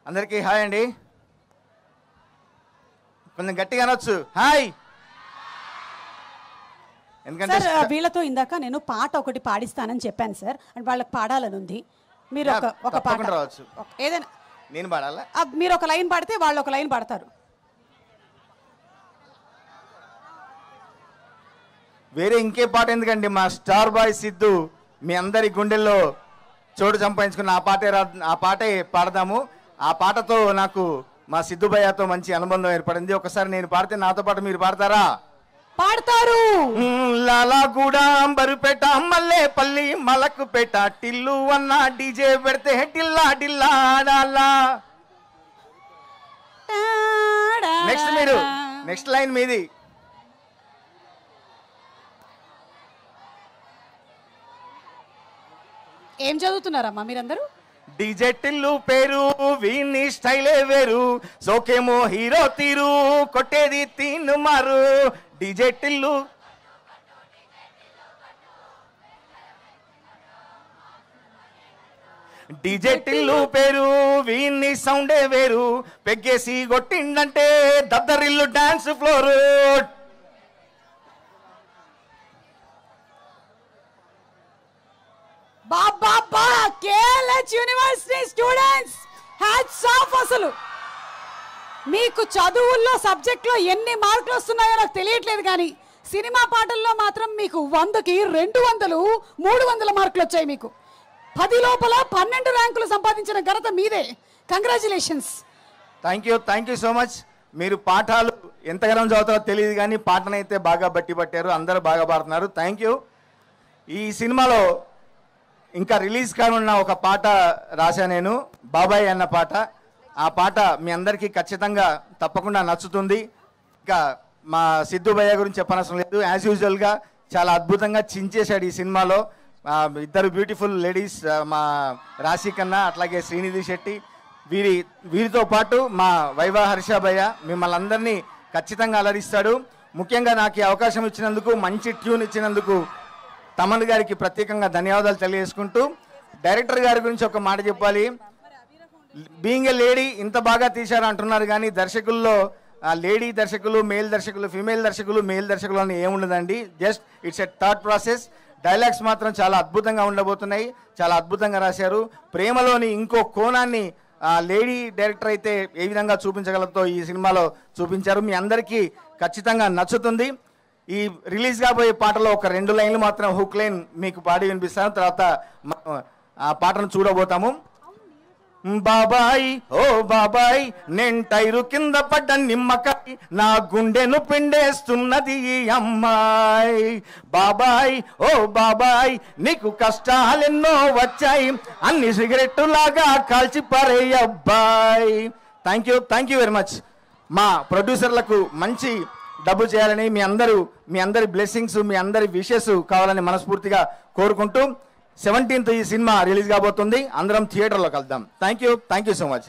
అందరికీ హాయ్ అండి. కొంచెం గట్టిగా అనొచ్చు హాయ్. ఎందుకంటే వీళ్ళతో ఇందాక నేను పాట ఒకటి పాడిస్తానని చెప్పాను సార్, అండ్ వాళ్ళకి పాడాలని ఉంది. మీరు ఒక పాట రావచ్చు, ఏదైనా నేను పాడాలా? మీరు ఒక లైన్ పాడితే వాళ్ళు ఒక లైన్ పాడతారు. వేరే ఇంకే పాట ఎందుకండి, మా స్టార్ బాయ్ సిద్ధు మీ అందరి గుండెల్లో చోటు సంపాదించుకున్న ఆ పాటే పాడదాము. ఆ పాటతో నాకు మా సిద్ధు భయ్యతో మంచి అనుబంధం ఏర్పడింది. ఒకసారి నేను పాడితే నాతో పాటు మీరు పాడతారా? పాడతారు. లాలాగూడ, అంబరుపేట, మల్లేపల్లి, మలకుపేట, టిల్లు అన్న డీజే పెడితే టిల్లా టిల్లా డాలా. నెక్స్ట్ మీరు నెక్స్ట్ లైన్ మీది. ఏం చదువుతున్నారమ్మా మీరందరూ? డీజే టిల్లు పేరు, వీని స్టైలే వేరు, సోకేమో హీరో తీరు, కొట్టేది తీను మారు. డీజే టిల్లు డీజే టిల్లు పేరు, వీని సౌండే వేరు, పెగ్గేసి కొట్టిండంటే దద్దరిల్లు డాన్స్ ఫ్లోర్. బాబా KLH university students hats off. అసలు మీకు చదువుల్లో సబ్జెక్ట్లో ఎన్ని మార్కులు వస్తున్నాయో నాకు తెలియట్లేదు, కానీ సినిమా పాటల్లో మాత్రం మీకు 100కి 200, 300 మార్కులు వచ్చాయి. మీకు 10 లోపల 12 ర్యాంకులు సంపాదించిన ఘనత మీదే. Congratulations. Thank you so much. మీరు పాఠాలు ఎంతగానో చదువుతారో తెలియదు, కానీ పాటనైతే బాగా బట్టి పట్టారు, అందరూ బాగా పాడుతున్నారు. Thank you. ఈ సినిమాలో ఇంకా రిలీజ్ కానున్న ఒక పాట రాశా నేను, బాబాయ్ అన్న పాట. ఆ పాట మీ అందరికీ ఖచ్చితంగా తప్పకుండా నచ్చుతుంది. ఇంకా మా సిద్ధు భయ్య గురించి చెప్పనవసరం లేదు, యాజ్ యూజువల్గా చాలా అద్భుతంగా చించేశాడు ఈ సినిమాలో. ఇద్దరు బ్యూటిఫుల్ లేడీస్, మా రాశి కన్నా అట్లాగే శ్రీనిధి శెట్టి, వీరితో పాటు మా వైవా హర్ష భయ్య మిమ్మల్ని అందరినీ ఖచ్చితంగా అలరిస్తాడు. ముఖ్యంగా నాకు ఈ అవకాశం ఇచ్చినందుకు, మంచి ట్యూన్ ఇచ్చినందుకు తమన్ గారికి ప్రత్యేకంగా ధన్యవాదాలు తెలియజేసుకుంటూ, డైరెక్టర్ గారి గురించి ఒక మాట చెప్పాలి. బీయింగ్ ఏ లేడీ ఇంత బాగా తీశారు అంటున్నారు, కానీ దర్శకుల్లో లేడీ దర్శకులు, మేల్ దర్శకులు, ఫీమేల్ దర్శకులు, మేల్ దర్శకులు అని ఏముండదండి. Just it's a thought process. Dialogues మాత్రం చాలా అద్భుతంగా ఉండబోతున్నాయి, చాలా అద్భుతంగా రాశారు. ప్రేమలోని ఇంకో కోణాన్ని లేడీ డైరెక్టర్ అయితే ఏ విధంగా చూపించగలతో ఈ సినిమాలో చూపించారు. మీ అందరికీ ఖచ్చితంగా నచ్చుతుంది. ఈ రిలీజ్ కాబోయే పాటలో ఒక 2 లైన్లు మాత్రం హుక్ లైన్ మీకు పాడి వినిపిస్తాను, తర్వాత ఆ పాటను చూడబోతాము. బాబాయ్ ఓ బాబాయ్, నేను టైరు కింద పడ్డ నిమ్మకాయ, నా గుండెను పిండేస్తున్నది ఈ అమ్మాయి. బాబాయ్ ఓ బాబాయ్, నీకు కష్టాలెన్నో వచ్చాయి, అన్ని సిగరెట్టు లాగా కాల్చి పారే అబ్బాయి. Thank you very much. మా ప్రొడ్యూసర్లకు మంచి డబ్బు చేయాలని, మీ అందరి బ్లెస్సింగ్స్, మీ అందరి విషెస్ కావాలని మనస్ఫూర్తిగా కోరుకుంటూ 17th ఈ సినిమా రిలీజ్ కాబోతుంది. అందరం థియేటర్లో కలుద్దాం. Thank you so much.